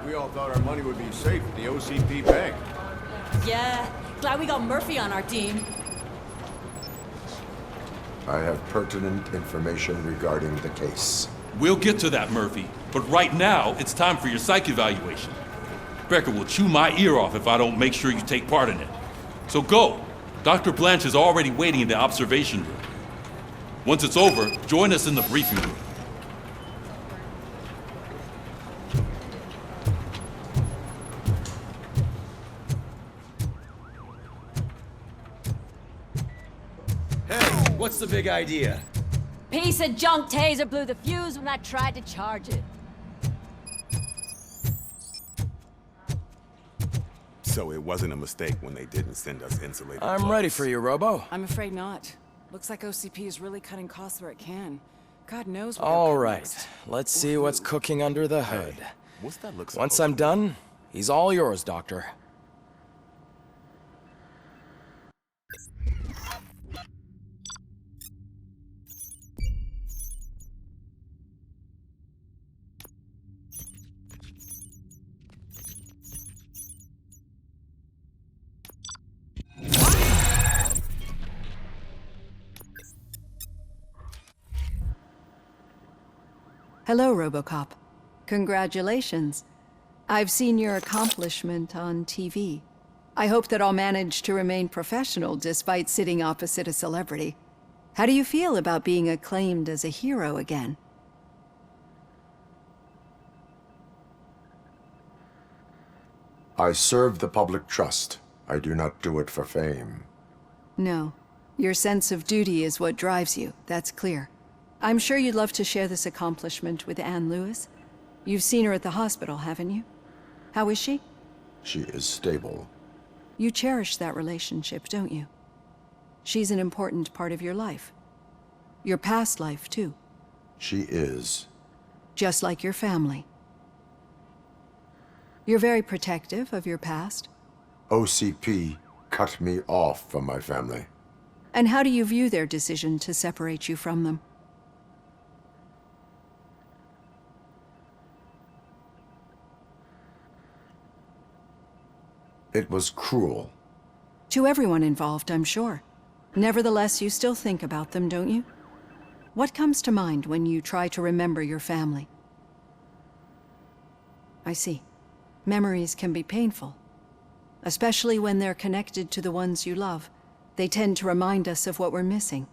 We all thought our money would be safe at the OCP bank. Yeah, glad we got Murphy on our team. I have pertinent information regarding the case. We'll get to that, Murphy. But right now, it's time for your psych evaluation. Becker will chew my ear off if I don't make sure you take part in it. So go. Dr. Blanche is already waiting in the observation room. Once it's over, join us in the briefing room. Hey, what's the big idea? Piece of junk taser blew the fuse when I tried to charge it. So it wasn't a mistake when they didn't send us insulated I'm gloves. ready for you, Robo. I'm afraid not. Looks like OCP is really cutting costs where it can. God knows what All they'll cut right, next. let's see what's cooking under the hood. What's that look Once supposed I'm to done, he's all yours, Doctor. Hello, Robocop. Congratulations. I've seen your accomplishment on TV. I hope that I'll manage to remain professional despite sitting opposite a celebrity. How do you feel about being acclaimed as a hero again? I serve the public trust. I do not do it for fame. No. Your sense of duty is what drives you, that's clear. I'm sure you'd love to share this accomplishment with Anne Lewis. You've seen her at the hospital, haven't you? How is she? She is stable. You cherish that relationship, don't you? She's an important part of your life. Your past life, too. She is. Just like your family. You're very protective of your past. OCP cut me off from my family. And how do you view their decision to separate you from them? It was cruel. To everyone involved, I'm sure. Nevertheless, you still think about them, don't you? What comes to mind when you try to remember your family? I see. Memories can be painful, especially when they're connected to the ones you love. They tend to remind us of what we're missing.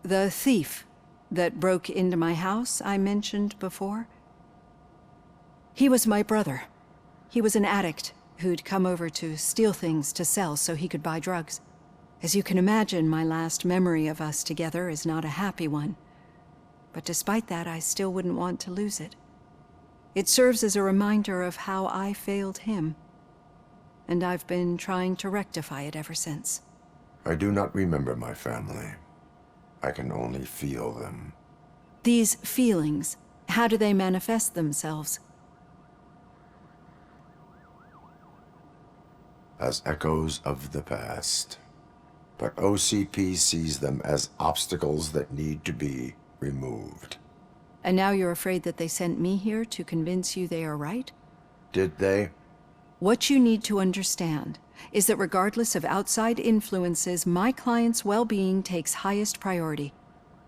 The thief that broke into my house I mentioned before, he was my brother. He was an addict who'd come over to steal things to sell so he could buy drugs. As you can imagine, my last memory of us together is not a happy one. But despite that, I still wouldn't want to lose it. It serves as a reminder of how I failed him. And I've been trying to rectify it ever since. I do not remember my family. I can only feel them. These feelings, how do they manifest themselves? As echoes of the past. But OCP sees them as obstacles that need to be removed. And now you're afraid that they sent me here to convince you they are right? Did they? What you need to understand is that regardless of outside influences, my client's well-being takes highest priority.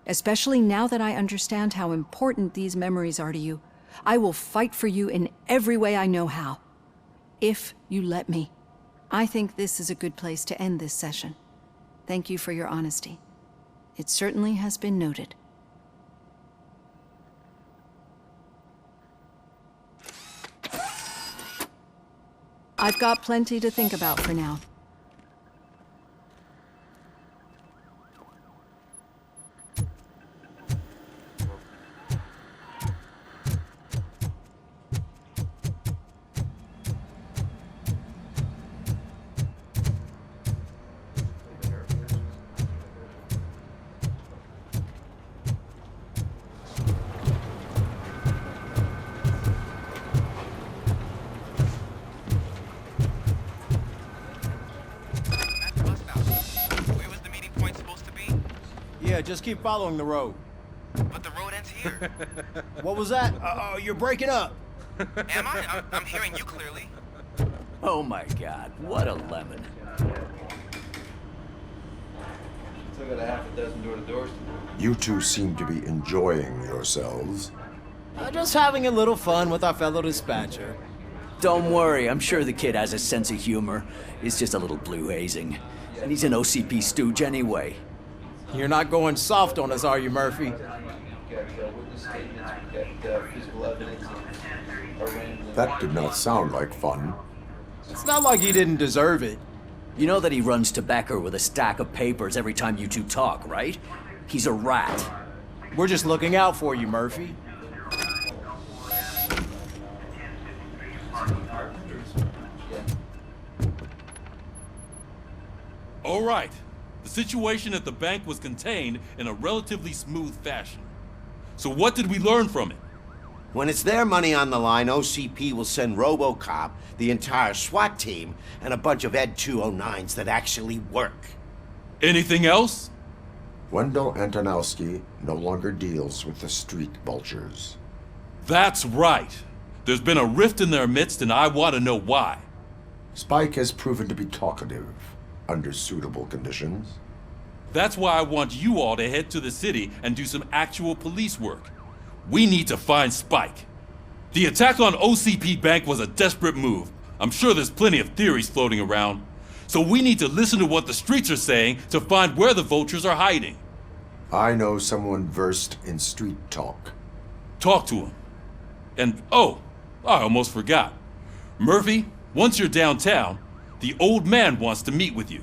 Especially now that I understand how important these memories are to you. I will fight for you in every way I know how. If you let me. I think this is a good place to end this session. Thank you for your honesty. It certainly has been noted. I've got plenty to think about for now. Yeah, just keep following the road. But the road ends here. What was that? Uh-oh, you're breaking up. Am I? I'm hearing you clearly. Oh my god, what a lemon. Still got a half a dozen door-to-doors to do. You two seem to be enjoying yourselves. Just having a little fun with our fellow dispatcher. Don't worry, I'm sure the kid has a sense of humor. It's just a little blue hazing. And he's an OCP stooge anyway. You're not going soft on us, are you, Murphy? We've got witness statements, we've got physical evidence of a random... That did not sound like fun. It's not like he didn't deserve it. You know that he runs to Becker with a stack of papers every time you two talk, right? He's a rat. We're just looking out for you, Murphy. All right. The situation at the bank was contained in a relatively smooth fashion. So what did we learn from it? When it's their money on the line, OCP will send Robocop, the entire SWAT team, and a bunch of Ed 209s that actually work. Anything else? Wendell Antonowski no longer deals with the street vultures. That's right. There's been a rift in their midst, and I want to know why. Spike has proven to be talkative under suitable conditions. That's why I want you all to head to the city and do some actual police work. We need to find Spike. The attack on OCP Bank was a desperate move. I'm sure there's plenty of theories floating around. So we need to listen to what the streets are saying to find where the vultures are hiding. I know someone versed in street talk. Talk to him. And oh, I almost forgot. Murphy, once you're downtown, the old man wants to meet with you.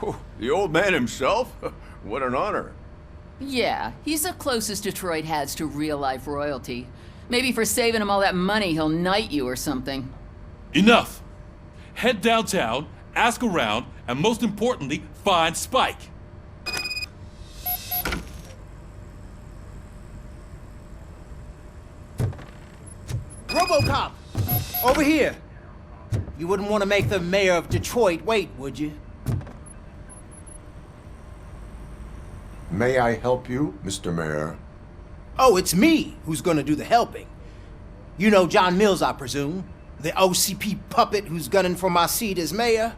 Oh, the old man himself? What an honor. Yeah, he's the closest Detroit has to real-life royalty. Maybe for saving him all that money, he'll knight you or something. Enough. Head downtown, ask around, and most importantly, find Spike. Robocop! Over here! You wouldn't want to make the mayor of Detroit wait, would you? May I help you, Mr. Mayor? Oh, it's me who's gonna do the helping. You know John Mills, I presume? The OCP puppet who's gunning for my seat as mayor?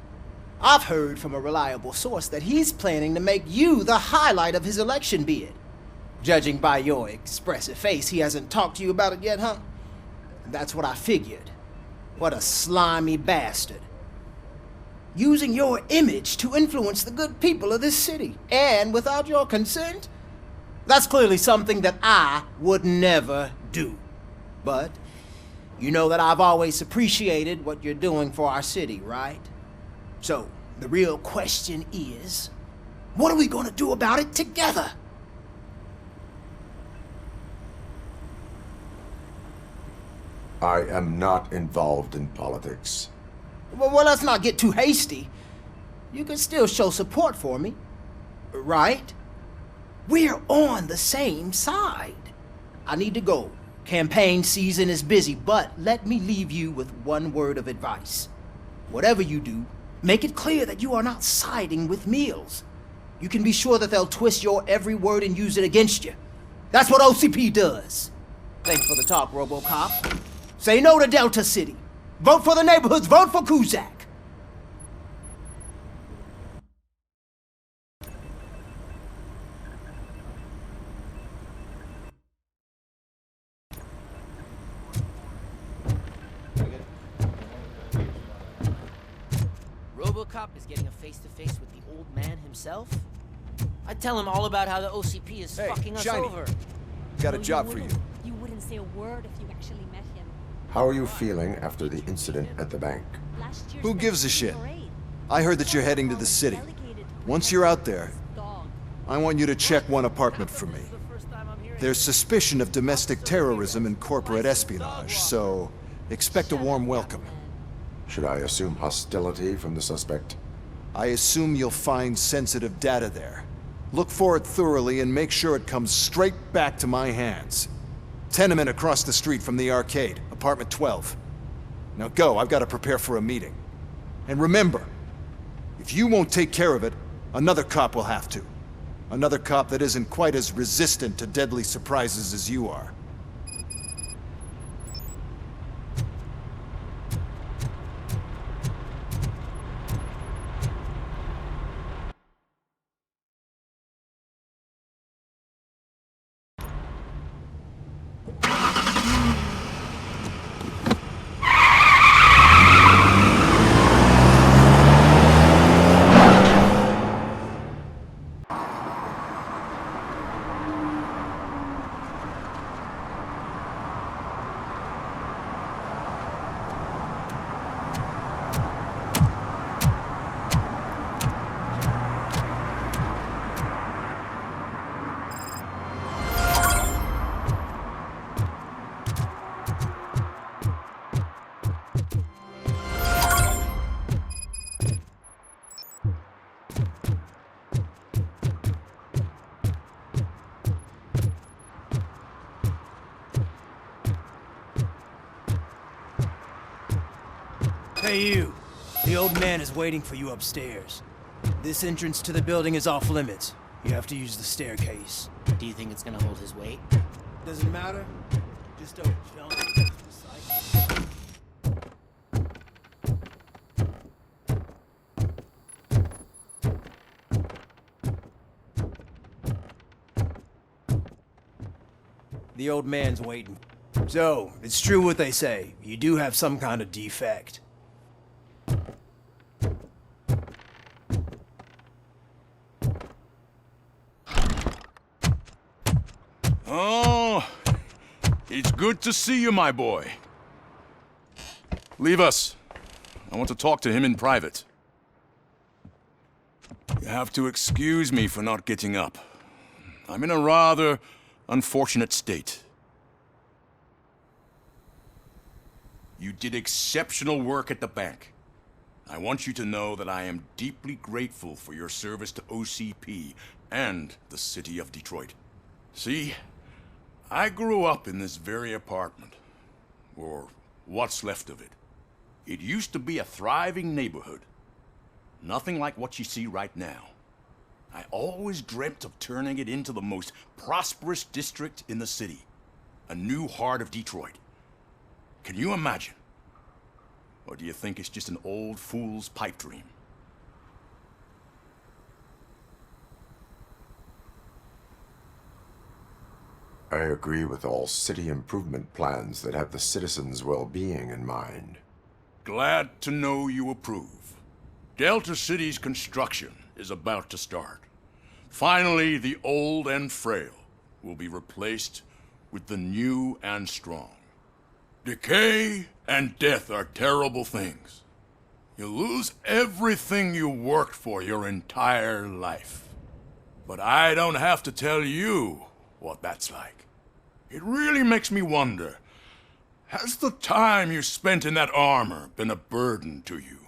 I've heard from a reliable source that he's planning to make you the highlight of his election bid. Judging by your expressive face, he hasn't talked to you about it yet, huh? That's what I figured. What a slimy bastard. Using your image to influence the good people of this city, and without your consent? That's clearly something that I would never do. But you know that I've always appreciated what you're doing for our city, right? So, the real question is, what are we gonna do about it together? I am not involved in politics. Well, let's not get too hasty. You can still show support for me, right? We're on the same side. I need to go. Campaign season is busy, but let me leave you with one word of advice. Whatever you do, make it clear that you are not siding with Mills. You can be sure that they'll twist your every word and use it against you. That's what OCP does. Thanks for the talk, Robocop. Say no to Delta City. Vote for the neighborhoods. Vote for Kuzak. Robocop is getting a face-to-face with the old man himself? I'd tell him all about how the OCP is fucking us over. Got a job for you. You wouldn't say a word if you actually met him. How are you feeling after the incident at the bank? Who gives a shit? I heard that you're heading to the city. Once you're out there, I want you to check one apartment for me. There's suspicion of domestic terrorism and corporate espionage, so expect a warm welcome. Should I assume hostility from the suspect? I assume you'll find sensitive data there. Look for it thoroughly and make sure it comes straight back to my hands. Tenement across the street from the arcade, apartment 12. Now go, I've got to prepare for a meeting. And remember, if you won't take care of it, another cop will have to. Another cop that isn't quite as resistant to deadly surprises as you are. Hey, you. The old man is waiting for you upstairs. This entrance to the building is off limits. You have to use the staircase. Do you think it's gonna hold his weight? Doesn't matter. Just don't jump. The old man's waiting. So, it's true what they say. You do have some kind of defect. Oh, it's good to see you, my boy. Leave us. I want to talk to him in private. You have to excuse me for not getting up. I'm in a rather unfortunate state. You did exceptional work at the bank. I want you to know that I am deeply grateful for your service to OCP and the city of Detroit. See, I grew up in this very apartment, or what's left of it. It used to be a thriving neighborhood. Nothing like what you see right now. I always dreamt of turning it into the most prosperous district in the city. A new heart of Detroit. Can you imagine? Or do you think it's just an old fool's pipe dream? I agree with all city improvement plans that have the citizens' well-being in mind. Glad to know you approve. Delta City's construction is about to start. Finally, the old and frail will be replaced with the new and strong. Decay and death are terrible things. You lose everything you worked for your entire life. But I don't have to tell you what that's like. It really makes me wonder, has the time you spent in that armor been a burden to you?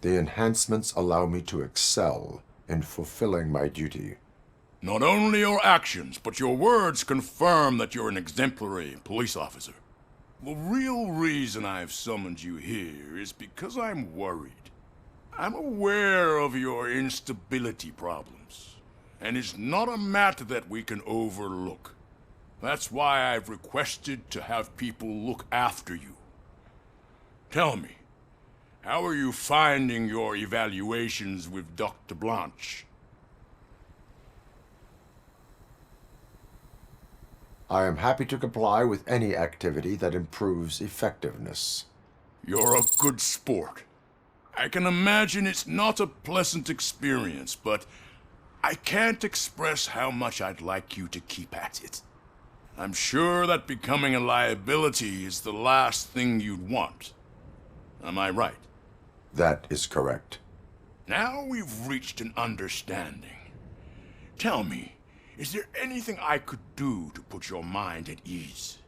The enhancements allow me to excel in fulfilling my duty. Not only your actions, but your words confirm that you're an exemplary police officer. The real reason I've summoned you here is because I'm worried. I'm aware of your instability problems, and it's not a matter that we can overlook. That's why I've requested to have people look after you. Tell me, how are you finding your evaluations with Dr. Blanche? I am happy to comply with any activity that improves effectiveness. You're a good sport. I can imagine it's not a pleasant experience, but I can't express how much I'd like you to keep at it. I'm sure that becoming a liability is the last thing you'd want. Am I right? That is correct. Now we've reached an understanding. Tell me, is there anything I could do to put your mind at ease?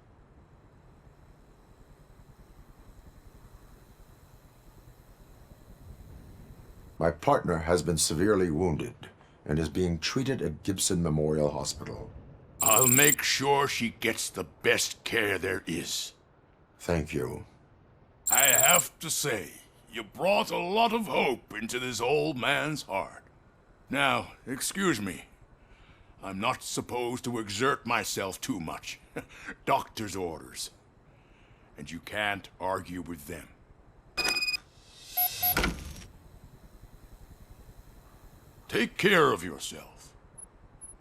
My partner has been severely wounded and is being treated at Gibson Memorial Hospital. I'll make sure she gets the best care there is. Thank you. I have to say, you brought a lot of hope into this old man's heart. Now, excuse me. I'm not supposed to exert myself too much. Doctor's orders. And you can't argue with them. Take care of yourself.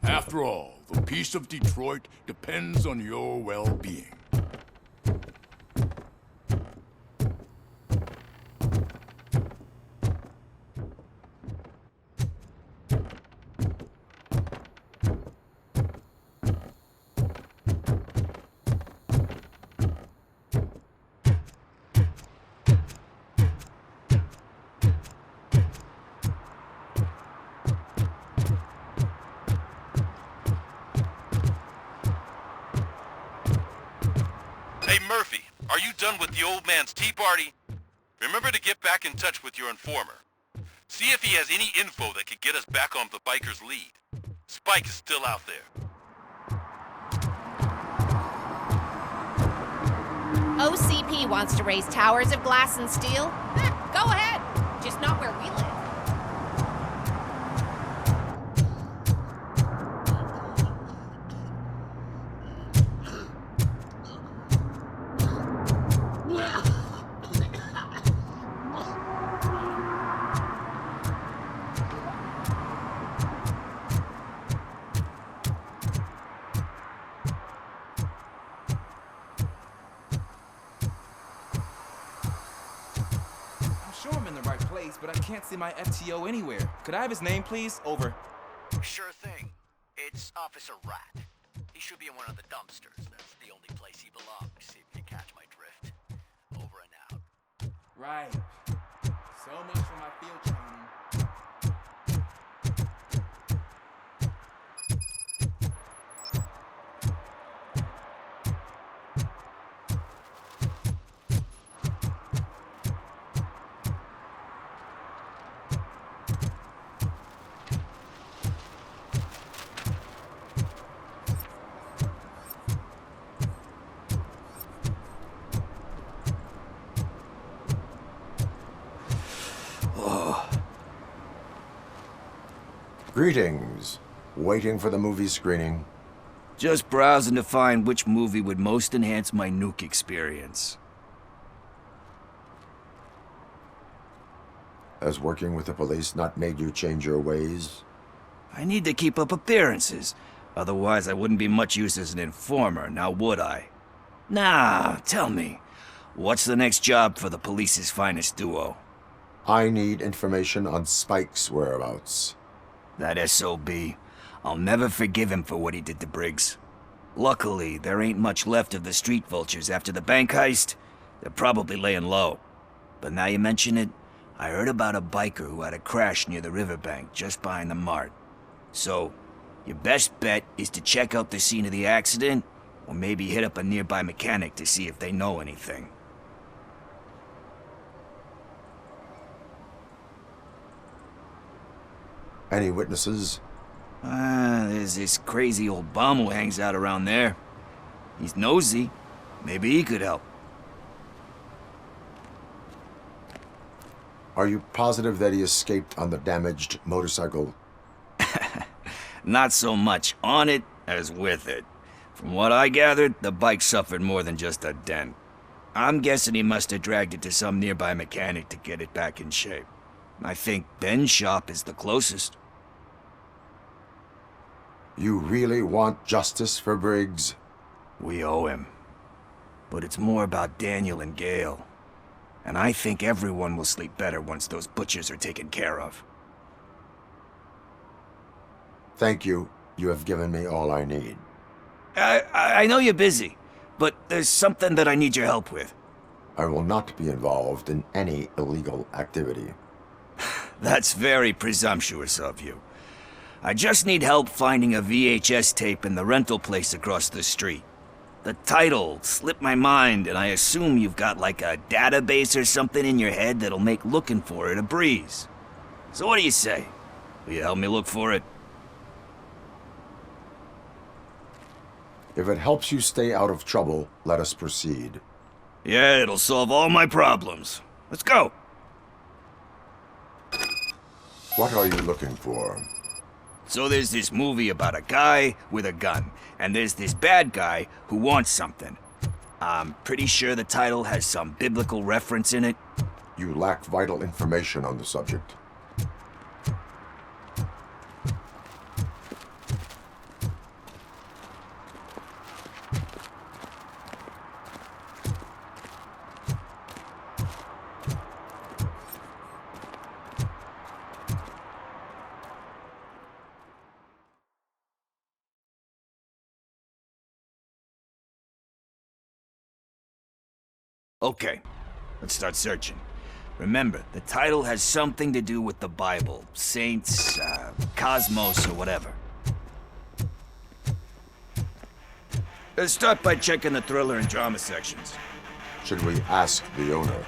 After all, the peace of Detroit depends on your well-being. Hey, Murphy, are you done with the old man's tea party? Remember to get back in touch with your informer. See if he has any info that could get us back on the biker's lead. Spike is still out there. OCP wants to raise towers of glass and steel? Go ahead. Just not where we live. But I can't see my FTO anywhere. Could I have his name, please? Over. Sure thing. It's Officer Rat. He should be in one of the dumpsters. That's the only place he belongs, if you catch my drift. Over and out. Right. So much for my field training. Greetings. Waiting for the movie screening? Just browsing to find which movie would most enhance my nuke experience. Has working with the police not made you change your ways? I need to keep up appearances. Otherwise, I wouldn't be much use as an informer, now would I? Nah, tell me, what's the next job for the police's finest duo? I need information on Spike's whereabouts. That SOB. I'll never forgive him for what he did to Briggs. Luckily, there ain't much left of the street vultures after the bank heist. They're probably laying low. But now you mention it, I heard about a biker who had a crash near the riverbank just behind the mart. So, your best bet is to check out the scene of the accident, or maybe hit up a nearby mechanic to see if they know anything. Any witnesses? There's this crazy old bum who hangs out around there. He's nosy. Maybe he could help. Are you positive that he escaped on the damaged motorcycle? Not so much on it as with it. From what I gathered, the bike suffered more than just a dent. I'm guessing he must have dragged it to some nearby mechanic to get it back in shape. I think Ben's shop is the closest. You really want justice for Briggs? We owe him. But it's more about Daniel and Gale. And I think everyone will sleep better once those butchers are taken care of. Thank you. You have given me all I need. I know you're busy, but there's something that I need your help with. I will not be involved in any illegal activity. That's very presumptuous of you. I just need help finding a VHS tape in the rental place across the street. The title slipped my mind, and I assume you've got like a database or something in your head that'll make looking for it a breeze. So what do you say? Will you help me look for it? If it helps you stay out of trouble, let us proceed. Yeah, it'll solve all my problems. Let's go! What are you looking for? So there's this movie about a guy with a gun, and there's this bad guy who wants something. I'm pretty sure the title has some biblical reference in it. You lack vital information on the subject. Okay, let's start searching. Remember, the title has something to do with the Bible, saints, cosmos, or whatever. Let's start by checking the thriller and drama sections. Should we ask the owner?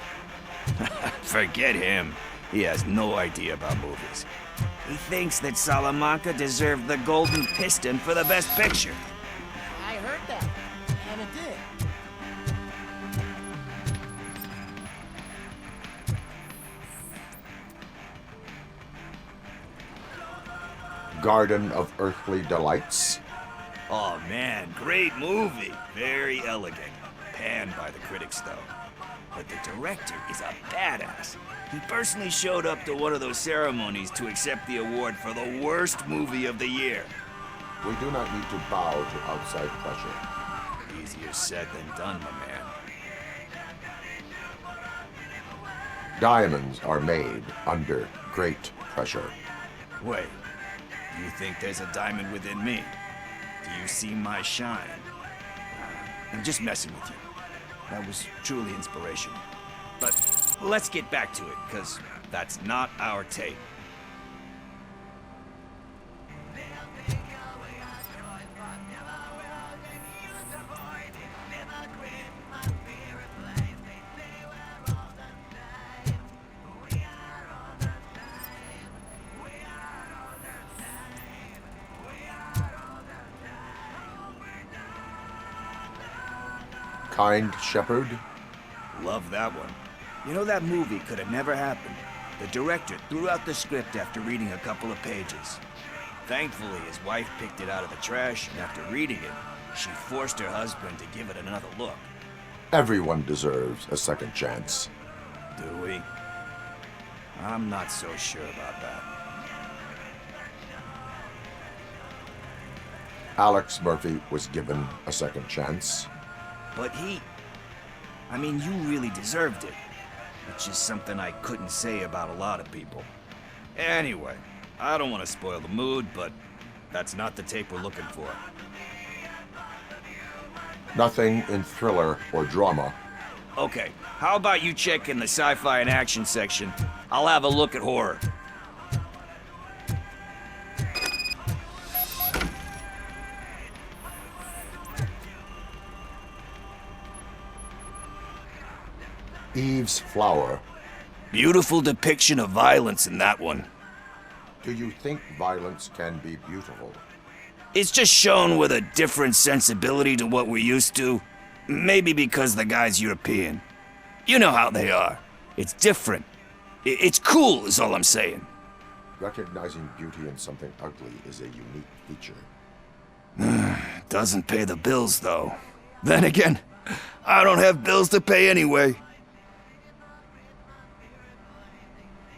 Forget him. He has no idea about movies. He thinks that Salamanca deserved the Golden Piston for the Best Picture. I heard that, and it did. Garden of Earthly Delights? Oh man, great movie. Very elegant. Panned by the critics though. But the director is a badass. He personally showed up to one of those ceremonies to accept the award for the worst movie of the year. We do not need to bow to outside pressure. Easier said than done, my man. Diamonds are made under great pressure. Wait, you think there's a diamond within me? Do you see my shine? I'm just messing with you. That was truly inspirational. But let's get back to it, because that's not our tape. Kind Shepherd? Love that one. You know, that movie could have never happened. The director threw out the script after reading a couple of pages. Thankfully, his wife picked it out of the trash, and after reading it, she forced her husband to give it another look. Everyone deserves a second chance. Do we? I'm not so sure about that. Alex Murphy was given a second chance. But I mean, you really deserved it. Which is something I couldn't say about a lot of people. Anyway, I don't want to spoil the mood, but that's not the tape we're looking for. Nothing in thriller or drama. Okay, how about you check in the sci-fi and action section? I'll have a look at horror. Eve's Flower. Beautiful depiction of violence in that one. Do you think violence can be beautiful? It's just shown with a different sensibility to what we're used to. Maybe because the guy's European. You know how they are. It's different. It's cool, is all I'm saying. Recognizing beauty in something ugly is a unique feature. Doesn't pay the bills, though. Then again, I don't have bills to pay anyway.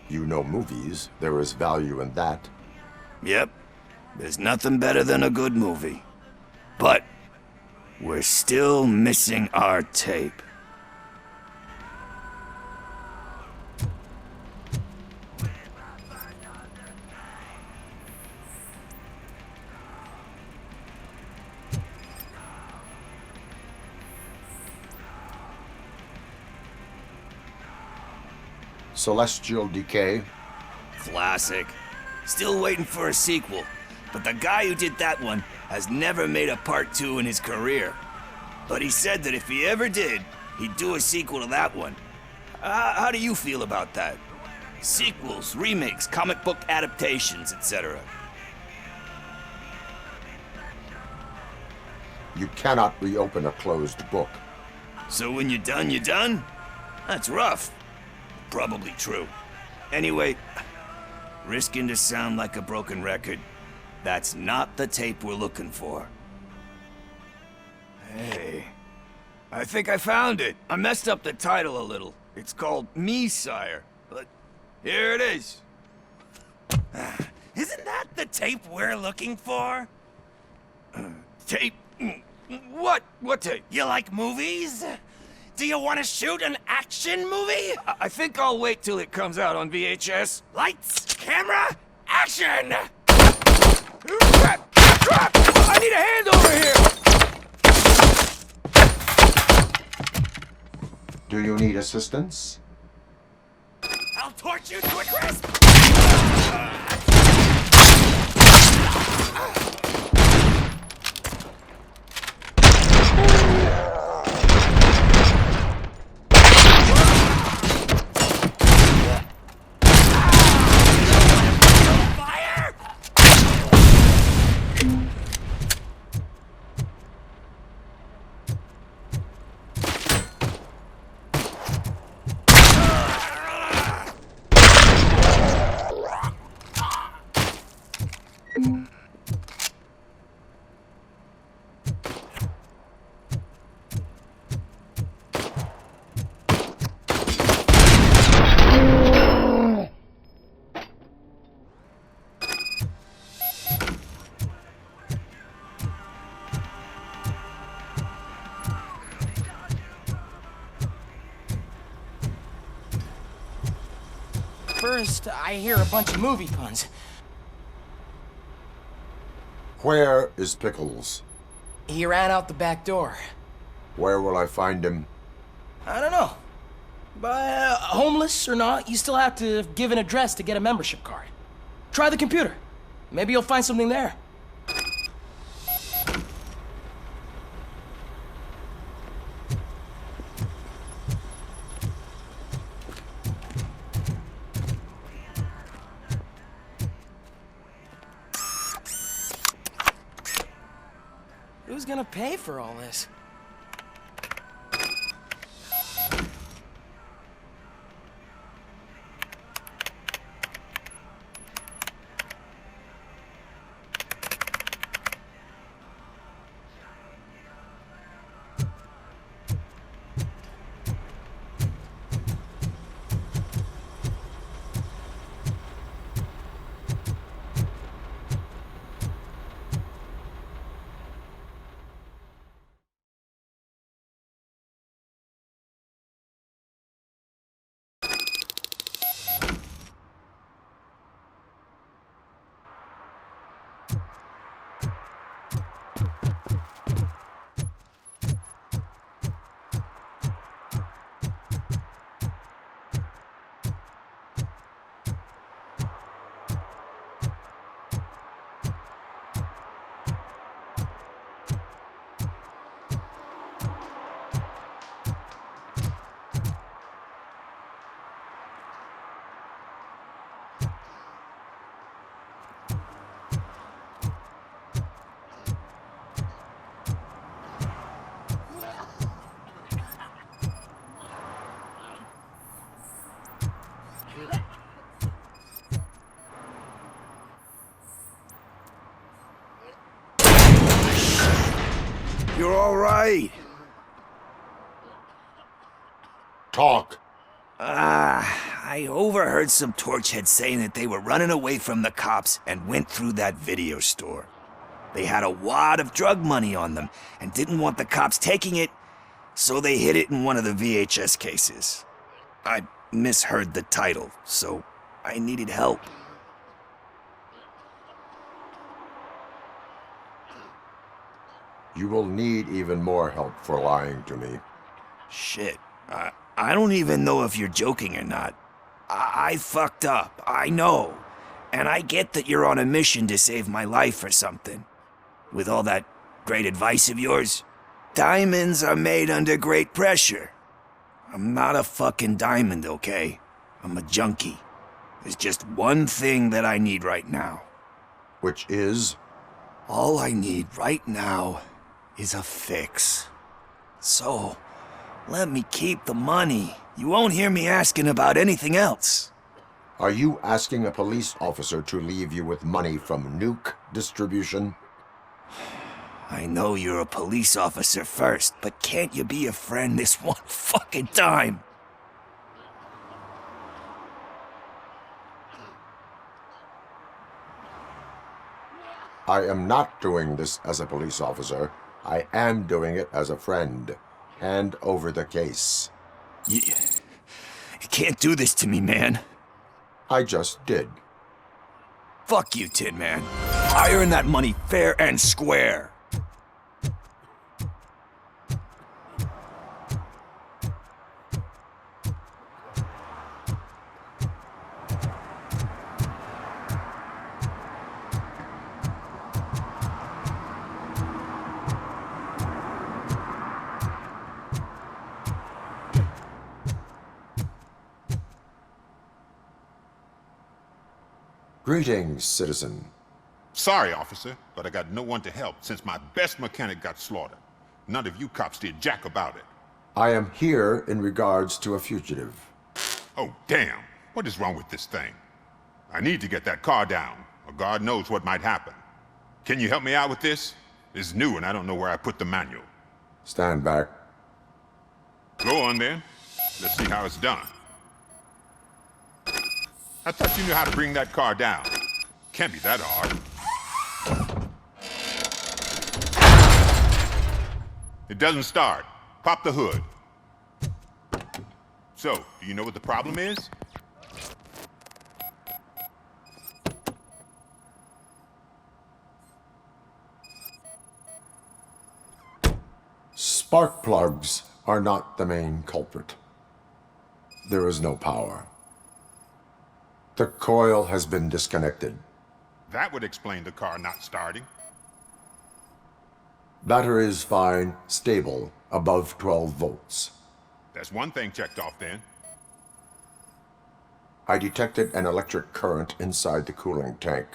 You know movies. There is value in that. Yep. There's nothing better than a good movie. But we're still missing our tape. Celestial Decay. Classic. Still waiting for a sequel. But the guy who did that one has never made a part 2 in his career. But he said that if he ever did, he'd do a sequel to that one. How do you feel about that? Sequels, remakes, comic book adaptations, etc. You cannot reopen a closed book. So when you're done, you're done? That's rough. Probably true. Anyway, risking to sound like a broken record, that's not the tape we're looking for. Hey, I think I found it. I messed up the title a little. It's called Me, Sire, but here it is. Isn't that the tape we're looking for? Tape? What? What tape? You like movies? Do you want to shoot an action movie? I think I'll wait till it comes out on VHS. Lights, camera, action! Crap! Crap! I need a hand over here! Do you need assistance? I'll torch you to a crisp! First, I hear a bunch of movie puns. Where is Pickles? He ran out the back door. Where will I find him? I don't know. But homeless or not, you still have to give an address to get a membership card. Try the computer. Maybe you'll find something there. Who's gonna pay for all this? You're all right. Talk. I overheard some torchheads saying that they were running away from the cops and went through that video store. They had a wad of drug money on them and didn't want the cops taking it, so they hid it in one of the VHS cases. I misheard the title, so I needed help. You will need even more help for lying to me. Shit. I don't even know if you're joking or not. I fucked up, I know. And I get that you're on a mission to save my life or something. With all that great advice of yours, diamonds are made under great pressure. I'm not a fucking diamond, okay? I'm a junkie. There's just one thing that I need right now. Which is? All I need right now is a fix. So, let me keep the money. You won't hear me asking about anything else. Are you asking a police officer to leave you with money from nuke distribution? I know you're a police officer first, but can't you be a friend this one fucking time? I am not doing this as a police officer. I am doing it as a friend. Hand over the case. You can't do this to me, man. I just did. Fuck you, Tin Man. I earned that money fair and square. Greetings, citizen. Sorry, officer, but I got no one to help since my best mechanic got slaughtered. None of you cops did jack about it. I am here in regards to a fugitive. Oh, damn. What is wrong with this thing? I need to get that car down, or God knows what might happen. Can you help me out with this? It's new and I don't know where I put the manual. Stand back. Go on then. Let's see how it's done. I thought you knew how to bring that car down. Can't be that hard. It doesn't start. Pop the hood. So, do you know what the problem is? Spark plugs are not the main culprit. There is no power. The coil has been disconnected. That would explain the car not starting. Battery is fine, stable, above 12 volts. That's one thing checked off then. I detected an electric current inside the cooling tank.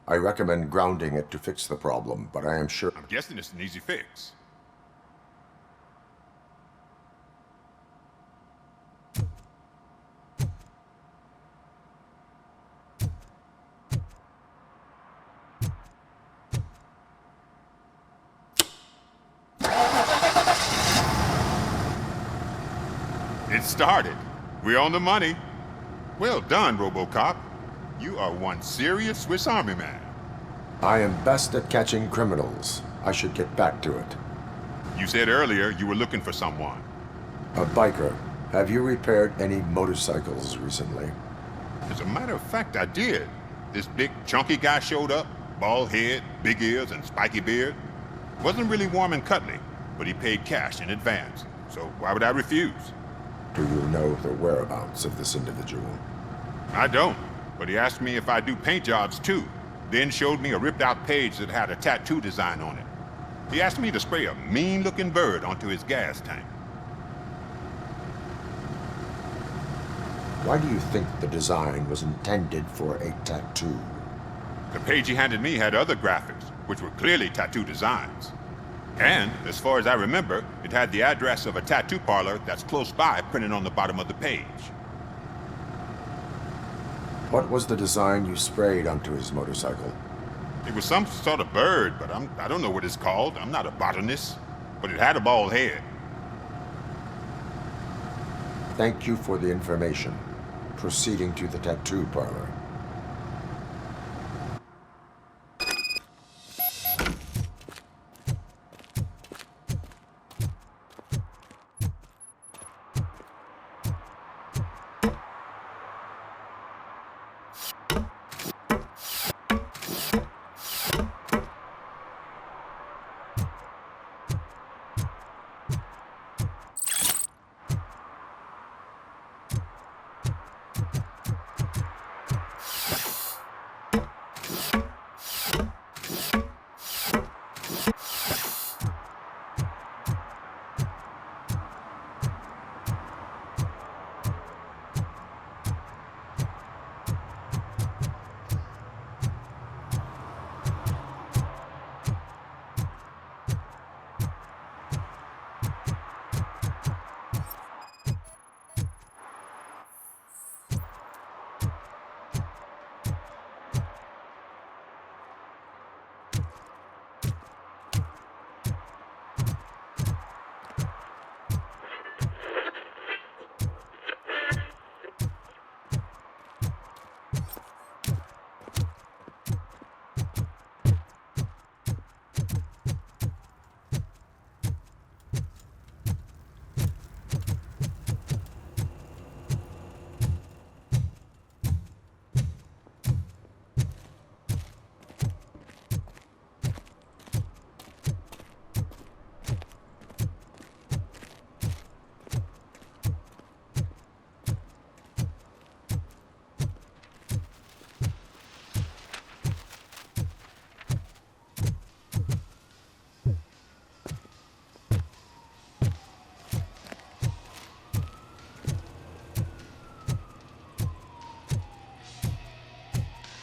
I recommend grounding it to fix the problem, but I am sure... I'm guessing it's an easy fix. It started. We're on the money. Well done, Robocop. You are one serious Swiss Army man. I am best at catching criminals. I should get back to it. You said earlier you were looking for someone. A biker. Have you repaired any motorcycles recently? As a matter of fact, I did. This big, chunky guy showed up. Bald head, big ears, and spiky beard. Wasn't really warm and cuddly, but he paid cash in advance. So why would I refuse? Do you know the whereabouts of this individual? I don't, but he asked me if I do paint jobs too, then showed me a ripped-out page that had a tattoo design on it. He asked me to spray a mean-looking bird onto his gas tank. Why do you think the design was intended for a tattoo? The page he handed me had other graphics, which were clearly tattoo designs. And, as far as I remember, it had the address of a tattoo parlor that's close by printed on the bottom of the page. What was the design you sprayed onto his motorcycle? It was some sort of bird, but I don't know what it's called. I'm not a botanist. But it had a bald head. Thank you for the information. Proceeding to the tattoo parlor.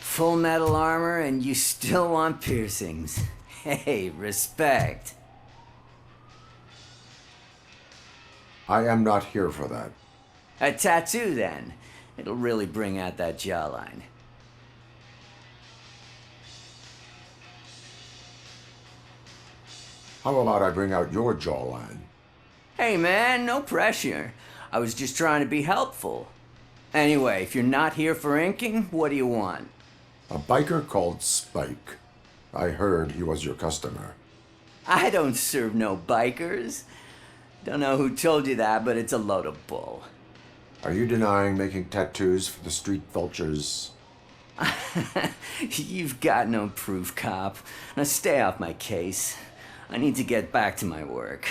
Full metal armor and you still want piercings. Hey, respect. I am not here for that. A tattoo, then. It'll really bring out that jawline. How about I bring out your jawline? Hey, man, no pressure. I was just trying to be helpful. Anyway, if you're not here for inking, what do you want? A biker called Spike. I heard he was your customer. I don't serve no bikers. Don't know who told you that, but it's a load of bull. Are you denying making tattoos for the street vultures? You've got no proof, cop. Now stay off my case. I need to get back to my work.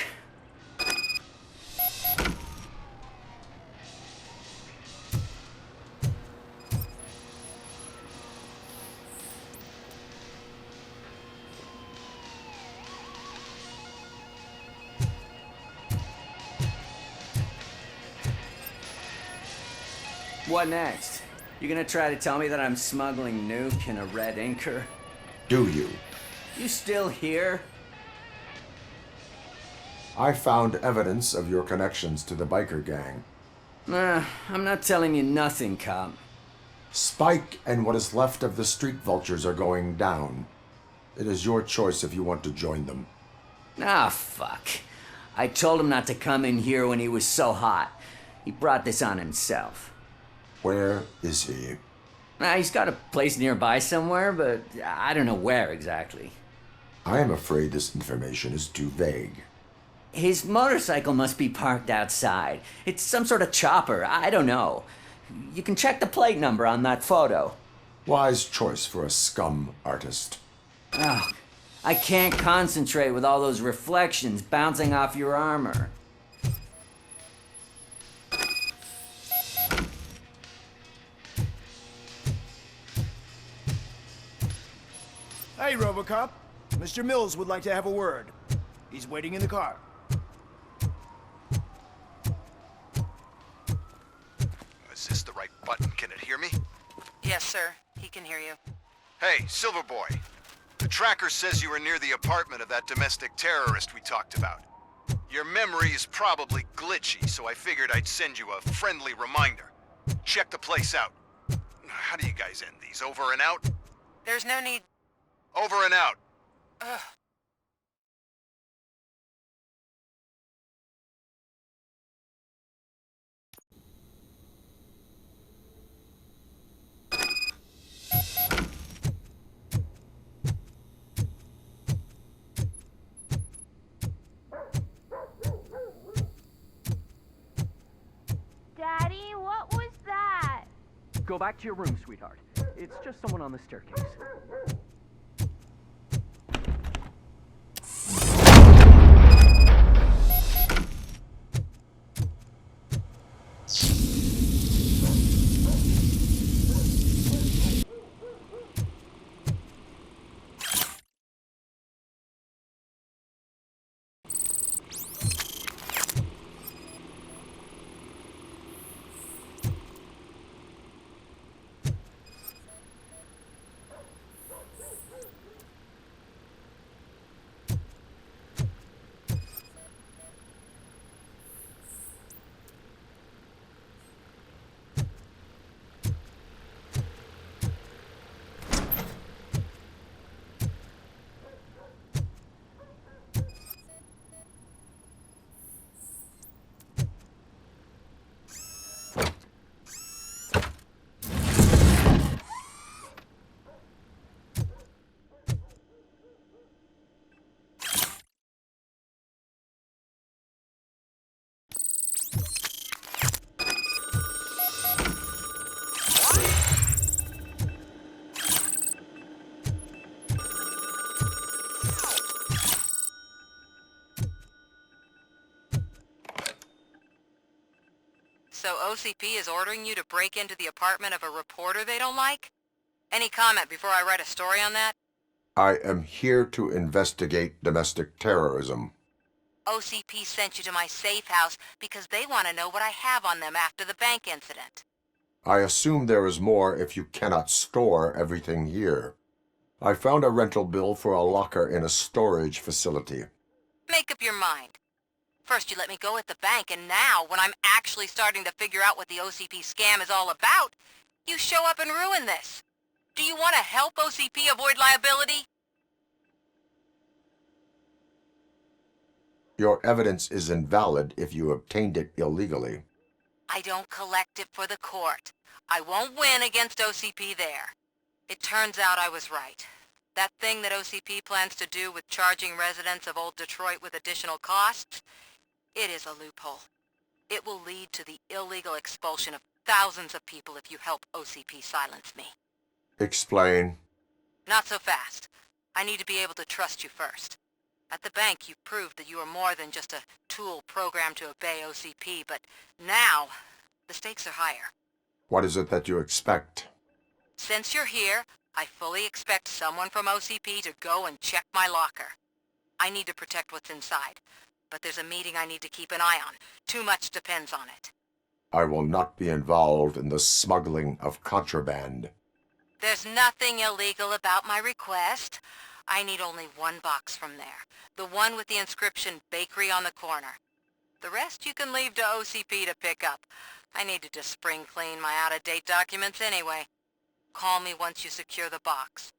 What next? You gonna try to tell me that I'm smuggling nuke in a red inker? Do you? You still here? I found evidence of your connections to the biker gang. I'm not telling you nothing, cop. Spike and what is left of the street vultures are going down. It is your choice if you want to join them. Ah, fuck. I told him not to come in here when he was so hot. He brought this on himself. Where is he? He's got a place nearby somewhere, but I don't know where exactly. I am afraid this information is too vague. His motorcycle must be parked outside. It's some sort of chopper. I don't know. You can check the plate number on that photo. Wise choice for a scum artist. Oh, I can't concentrate with all those reflections bouncing off your armor. Hey, Robocop. Mr. Mills would like to have a word. He's waiting in the car. Is this the right button? Can it hear me? Yes, sir. He can hear you. Hey, Silverboy. The tracker says you were near the apartment of that domestic terrorist we talked about. Your memory is probably glitchy, so I figured I'd send you a friendly reminder. Check the place out. How do you guys end these? Over and out? There's no need... Over and out. Ugh. Daddy, what was that? Go back to your room, sweetheart. It's just someone on the staircase. So OCP is ordering you to break into the apartment of a reporter they don't like? Any comment before I write a story on that? I am here to investigate domestic terrorism. OCP sent you to my safe house because they want to know what I have on them after the bank incident. I assume there is more if you cannot store everything here. I found a rental bill for a locker in a storage facility. Make up your mind. First you let me go at the bank, and now, when I'm actually starting to figure out what the OCP scam is all about, you show up and ruin this. Do you want to help OCP avoid liability? Your evidence is invalid if you obtained it illegally. I don't collect it for the court. I won't win against OCP there. It turns out I was right. That thing that OCP plans to do with charging residents of Old Detroit with additional costs, it is a loophole. It will lead to the illegal expulsion of thousands of people if you help OCP silence me. Explain. Not so fast. I need to be able to trust you first. At the bank, you proved that you are more than just a tool programmed to obey OCP, but now, the stakes are higher. What is it that you expect? Since you're here, I fully expect someone from OCP to go and check my locker. I need to protect what's inside, but there's a meeting I need to keep an eye on. Too much depends on it. I will not be involved in the smuggling of contraband. There's nothing illegal about my request. I need only one box from there. The one with the inscription Bakery on the corner. The rest you can leave to OCP to pick up. I need to just spring clean my out-of-date documents anyway. Call me once you secure the box.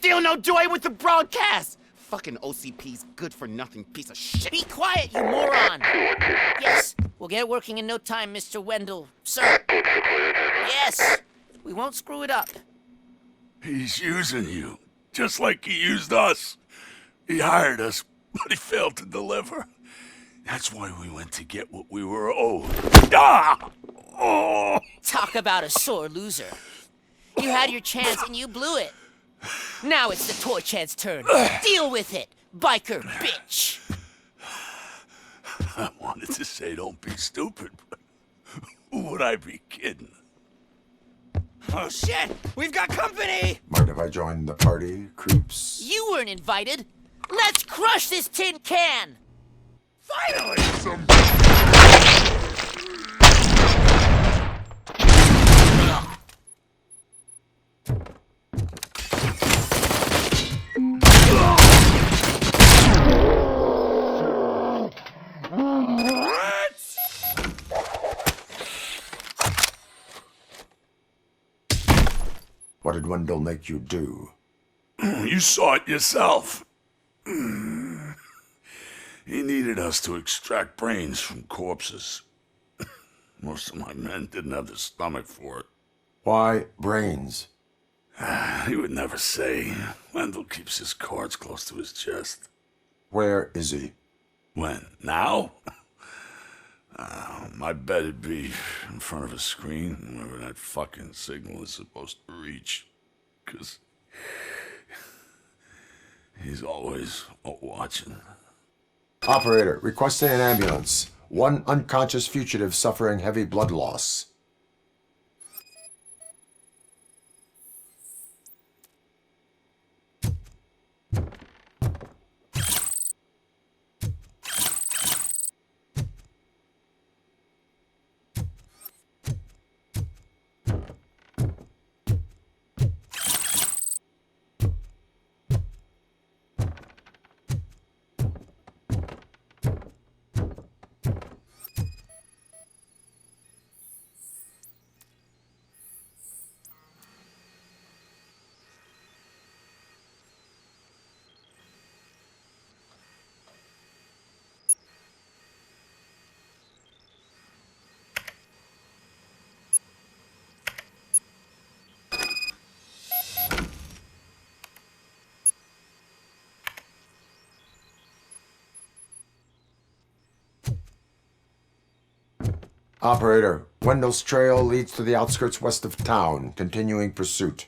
Still no joy with the broadcast! Fucking OCP's good-for-nothing piece of shit. Be quiet, you moron! Yes, we'll get working in no time, Mr. Wendell. Sir. Yes, we won't screw it up. He's using you, just like he used us. He hired us, but he failed to deliver. That's why we went to get what we were owed. Ah! Oh! Talk about a sore loser. You had your chance and you blew it. Now it's the toy chance turn. Deal with it, biker bitch. I wanted to say don't be stupid, but who would I be kidding? Oh shit! We've got company! Mind if I join the party, creeps? You weren't invited. Let's crush this tin can! Finally, some... What did Wendell make you do? You saw it yourself. He needed us to extract brains from corpses. Most of my men didn't have the stomach for it. Why brains? He would never say. Wendell keeps his cards close to his chest. Where is he? When? Now? My bet it'd be in front of a screen, wherever that fucking signal is supposed to reach. 'Cause he's always watching. Operator, requesting an ambulance. One unconscious fugitive suffering heavy blood loss. Operator, Wendell's trail leads to the outskirts west of town, continuing pursuit.